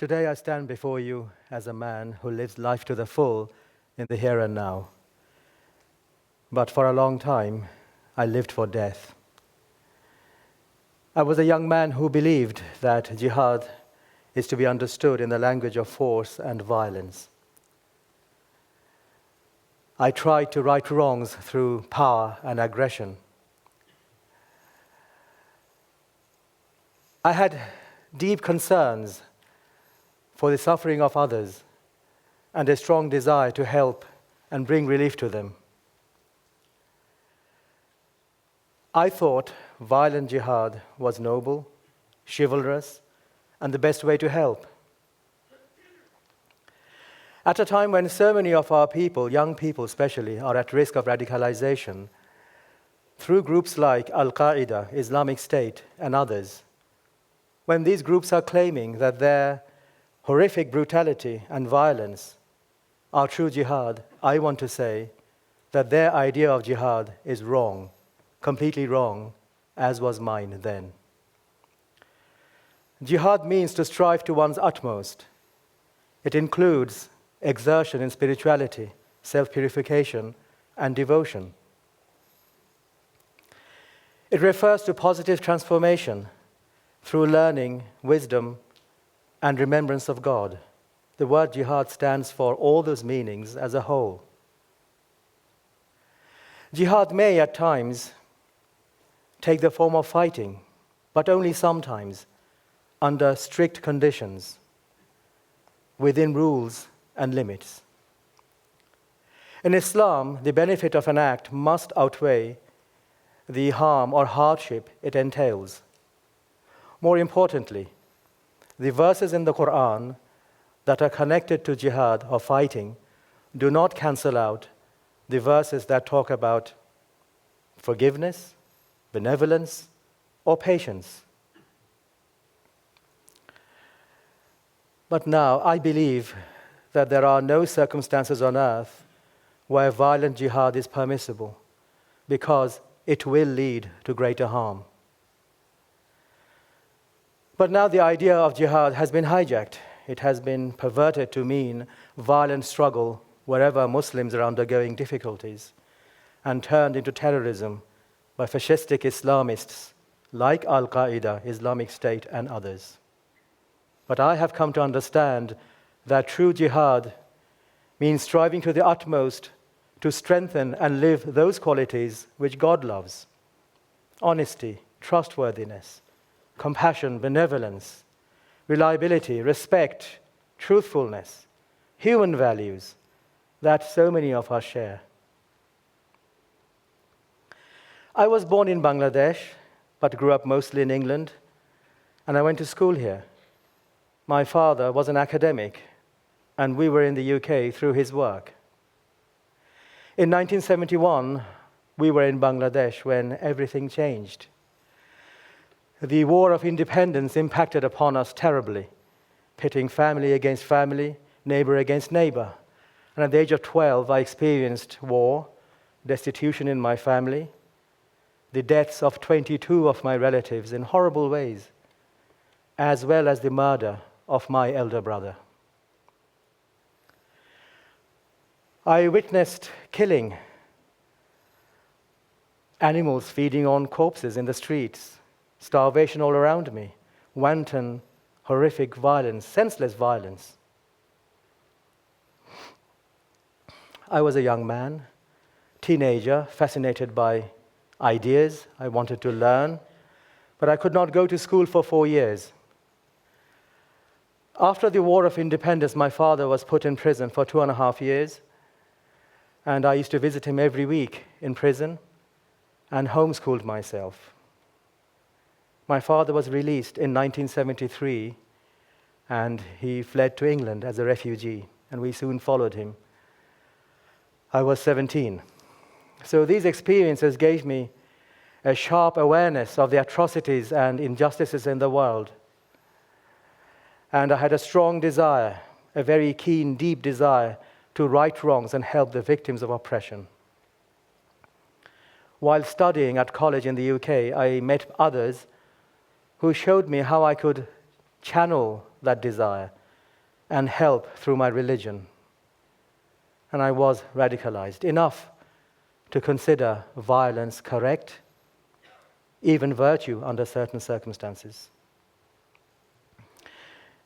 Today I stand before you as a man who lives life to the full in the here and now. But for a long time, I lived for death. I was a young man who believed that jihad is to be understood in the language of force and violence. I tried to right wrongs through power and aggression. I had deep concerns for the suffering of others and a strong desire to help and bring relief to them. I thought violent jihad was noble, chivalrous, and the best way to help. At a time when so many of our people, young people especially, are at risk of radicalization, through groups like Al-Qaeda, Islamic State, and others, when these groups are claiming that their horrific brutality and violence are true jihad, I want to say that their idea of jihad is wrong, completely wrong, as was mine then. Jihad means to strive to one's utmost. It includes exertion in spirituality, self-purification, and devotion. It refers to positive transformation through learning, wisdom, and remembrance of God. The word jihad stands for all those meanings as a whole. Jihad may at times take the form of fighting, but only sometimes, under strict conditions, within rules and limits. In Islam, the benefit of an act must outweigh the harm or hardship it entails. More importantly, the verses in the Quran that are connected to jihad or fighting do not cancel out the verses that talk about forgiveness, benevolence, or patience. But now I believe that there are no circumstances on earth where violent jihad is permissible, because it will lead to greater harm. But now the idea of jihad has been hijacked. It has been perverted to mean violent struggle wherever Muslims are undergoing difficulties, and turned into terrorism by fascistic Islamists like Al-Qaeda, Islamic State, and others. But I have come to understand that true jihad means striving to the utmost to strengthen and live those qualities which God loves: honesty, trustworthiness, compassion, benevolence, reliability, respect, truthfulness, human values that so many of us share. I was born in Bangladesh, but grew up mostly in England, and I went to school here. My father was an academic, and we were in the UK through his work. In 1971, we were in Bangladesh when everything changed. The war of independence impacted upon us terribly, pitting family against family, neighbor against neighbor. And at the age of 12, I experienced war, destitution in my family, the deaths of 22 of my relatives in horrible ways, as well as the murder of my elder brother. I witnessed killing, animals feeding on corpses in the streets, starvation all around me, wanton, horrific violence, senseless violence. I was a young man, teenager, fascinated by ideas. I wanted to learn, but I could not go to school for 4 years. After the War of Independence, my father was put in prison for 2.5 years, and I used to visit him every week in prison and homeschooled myself. My father was released in 1973, and he fled to England as a refugee, and we soon followed him. I was 17. So these experiences gave me a sharp awareness of the atrocities and injustices in the world. And I had a strong desire, a very keen, deep desire to right wrongs and help the victims of oppression. While studying at college in the UK, I met others who showed me how I could channel that desire and help through my religion. And I was radicalized enough to consider violence correct, even virtue under certain circumstances.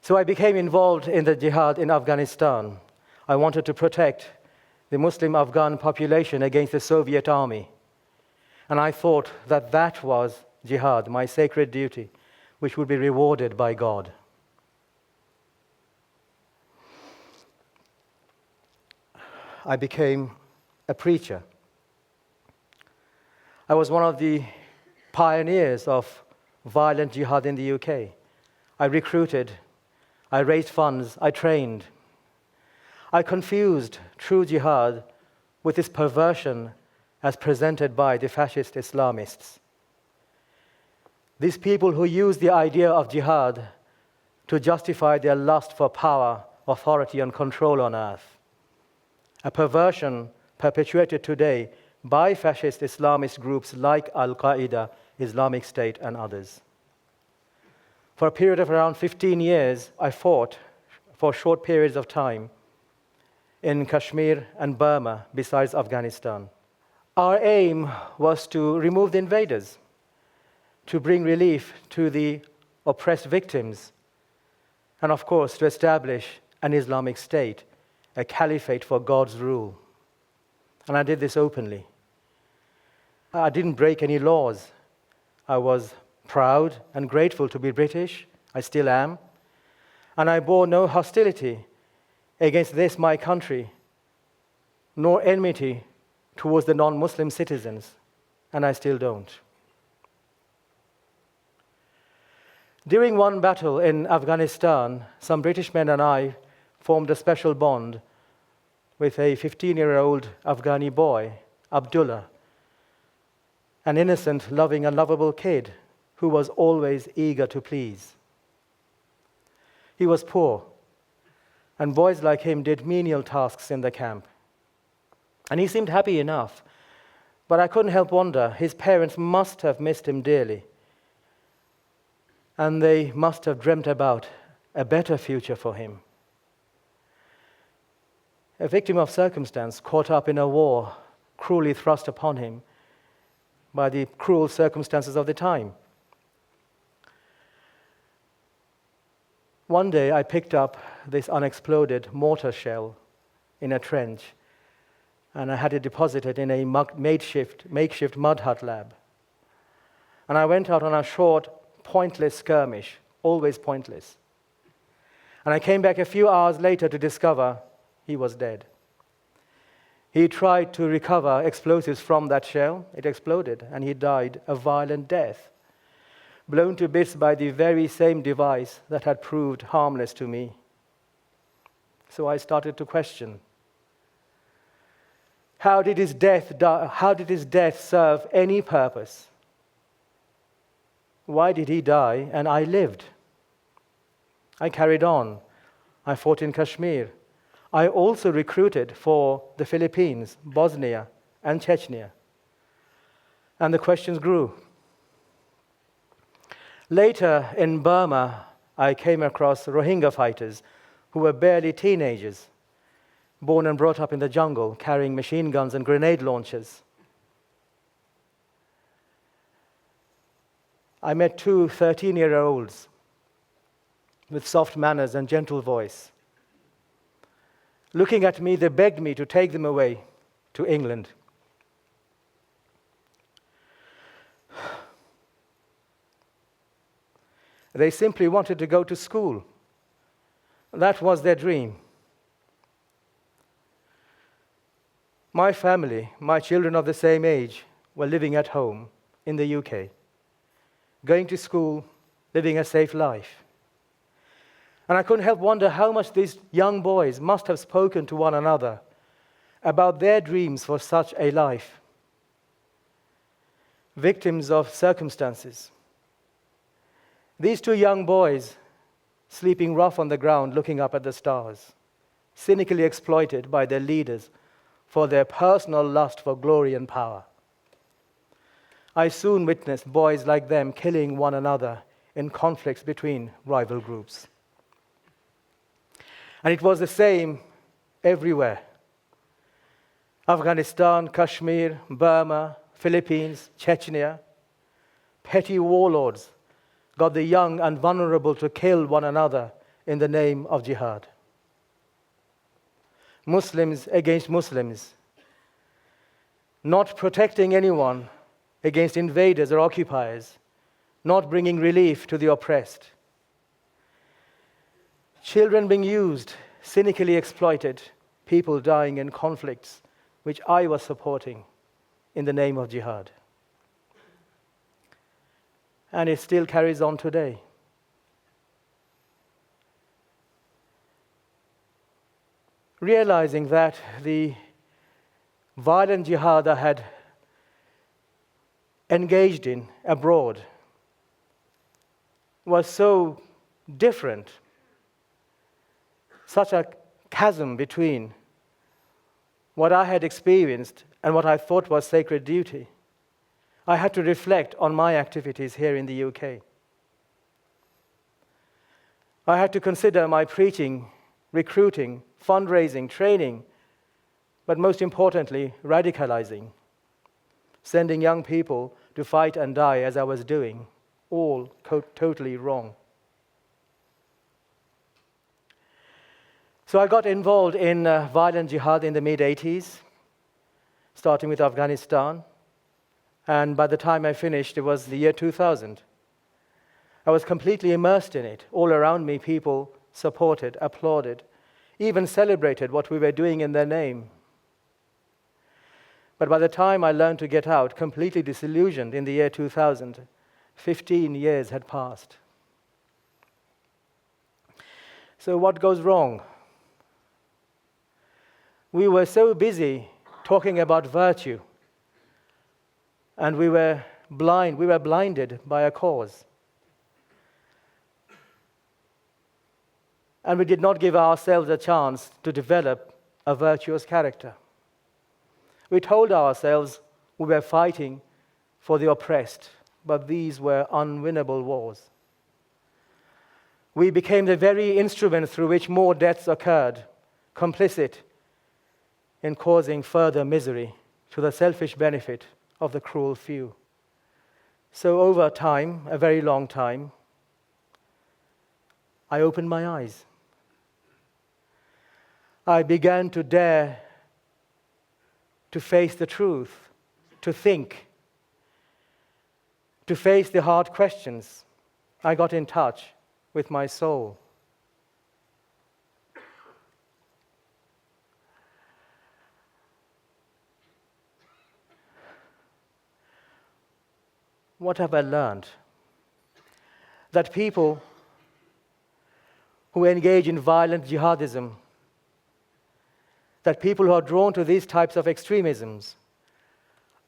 So I became involved in the jihad in Afghanistan. I wanted to protect the Muslim Afghan population against the Soviet army. And I thought that that was jihad, my sacred duty, which would be rewarded by God. I became a preacher. I was one of the pioneers of violent jihad in the UK. I recruited, I raised funds, I trained. I confused true jihad with this perversion as presented by the fascist Islamists. These people who use the idea of jihad to justify their lust for power, authority, and control on earth. A perversion perpetuated today by fascist Islamist groups like Al-Qaeda, Islamic State, and others. For a period of around 15 years, I fought for short periods of time in Kashmir and Burma, besides Afghanistan. Our aim was to remove the invaders, to bring relief to the oppressed victims, and of course, to establish an Islamic State, a caliphate for God's rule. And I did this openly. I didn't break any laws. I was proud and grateful to be British. I still am. And I bore no hostility against this, my country, nor enmity towards the non-Muslim citizens, and I still don't. During one battle in Afghanistan, some British men and I formed a special bond with a 15-year-old Afghani boy, Abdullah, an innocent, loving, and lovable kid who was always eager to please. He was poor, and boys like him did menial tasks in the camp. And he seemed happy enough, but I couldn't help wonder, his parents must have missed him dearly, and they must have dreamt about a better future for him. A victim of circumstance caught up in a war cruelly thrust upon him by the cruel circumstances of the time. One day I picked up this unexploded mortar shell in a trench, and I had it deposited in a makeshift mud hut lab. And I went out on a short, pointless skirmish, always pointless. And I came back a few hours later to discover he was dead. He tried to recover explosives from that shell. It exploded, and he died a violent death, blown to bits by the very same device that had proved harmless to me. So I started to question, how did his death serve any purpose? Why did he die and I lived? I carried on. I fought in Kashmir. I also recruited for the Philippines, Bosnia, and Chechnya. And the questions grew. Later in Burma, I came across Rohingya fighters who were barely teenagers, born and brought up in the jungle, carrying machine guns and grenade launchers. I met two 13-year-olds with soft manners and gentle voice. Looking at me, they begged me to take them away to England. They simply wanted to go to school. That was their dream. My family, my children of the same age, were living at home in the UK, going to school, living a safe life. And I couldn't help wonder how much these young boys must have spoken to one another about their dreams for such a life. Victims of circumstances. These two young boys, sleeping rough on the ground, looking up at the stars, cynically exploited by their leaders for their personal lust for glory and power. I soon witnessed boys like them killing one another in conflicts between rival groups. And it was the same everywhere. Afghanistan, Kashmir, Burma, Philippines, Chechnya. Petty warlords got the young and vulnerable to kill one another in the name of jihad. Muslims against Muslims, not protecting anyone against invaders or occupiers, not bringing relief to the oppressed. Children being used, cynically exploited, people dying in conflicts, which I was supporting in the name of jihad. And it still carries on today. Realizing that the violent jihad I had engaged in abroad was so different, such a chasm between what I had experienced and what I thought was sacred duty, I had to reflect on my activities here in the UK. I had to consider my preaching, recruiting, fundraising, training, but most importantly, radicalizing, sending young people to fight and die as I was doing, all totally wrong. So I got involved in violent jihad in the mid-80s, starting with Afghanistan. And by the time I finished, it was the year 2000. I was completely immersed in it. All around me, people supported, applauded, even celebrated what we were doing in their name. But by the time I learned to get out, completely disillusioned in the year 2000, 15 years had passed. So what goes wrong? We were so busy talking about virtue, and we were blinded by a cause. And we did not give ourselves a chance to develop a virtuous character. We told ourselves we were fighting for the oppressed, but these were unwinnable wars. We became the very instrument through which more deaths occurred, complicit in causing further misery to the selfish benefit of the cruel few. So over time, a very long time, I opened my eyes. I began to dare to face the truth, to think, to face the hard questions. I got in touch with my soul. What have I learned? That people who engage in violent jihadism, that people who are drawn to these types of extremisms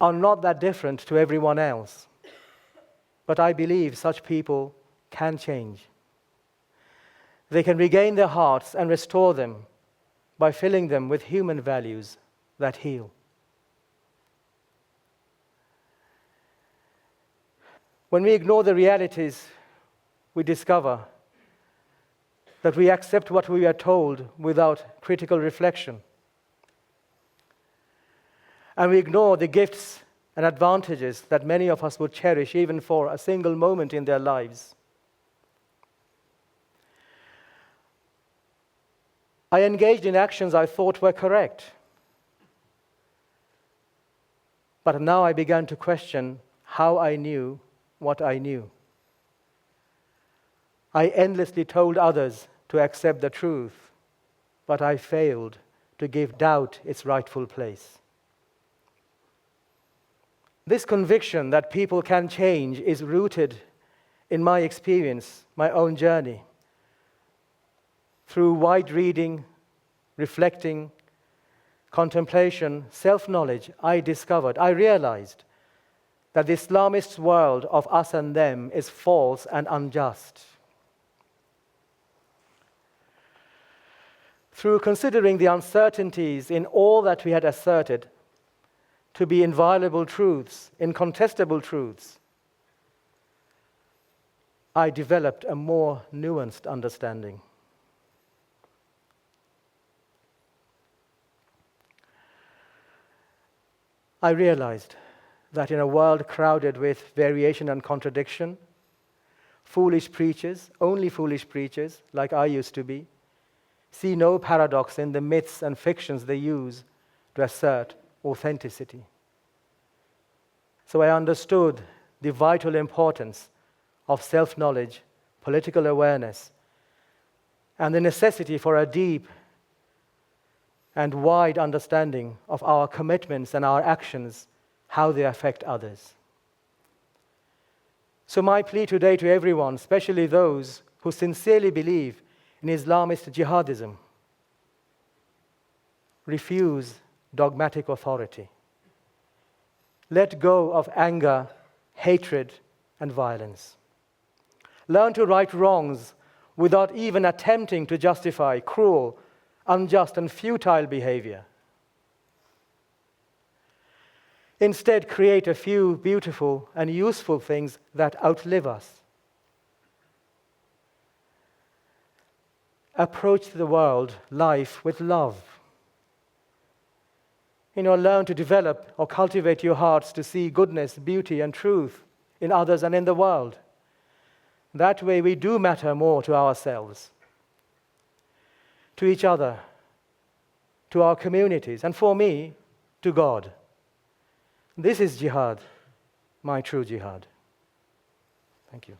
are not that different to everyone else. But I believe such people can change. They can regain their hearts and restore them by filling them with human values that heal. When we ignore the realities, we discover that we accept what we are told without critical reflection. And we ignore the gifts and advantages that many of us would cherish even for a single moment in their lives. I engaged in actions I thought were correct. But now I began to question how I knew what I knew. I endlessly told others to accept the truth, but I failed to give doubt its rightful place. This conviction that people can change is rooted in my experience, my own journey. Through wide reading, reflecting, contemplation, self-knowledge, I realized that the Islamist world of us and them is false and unjust. Through considering the uncertainties in all that we had asserted to be inviolable truths, incontestable truths, I developed a more nuanced understanding. I realized that in a world crowded with variation and contradiction, foolish preachers, only foolish preachers, like I used to be, see no paradox in the myths and fictions they use to assert authenticity. So I understood the vital importance of self-knowledge, political awareness, and the necessity for a deep and wide understanding of our commitments and our actions, how they affect others. So my plea today to everyone, especially those who sincerely believe in Islamist jihadism, refuse dogmatic authority. Let go of anger, hatred, and violence. Learn to right wrongs without even attempting to justify cruel, unjust, and futile behavior. Instead, create a few beautiful and useful things that outlive us. Approach the world, life, with love. Learn to develop or cultivate your hearts to see goodness, beauty, and truth in others and in the world. That way we do matter more to ourselves, to each other, to our communities, and for me, to God. This is jihad, my true jihad. Thank you.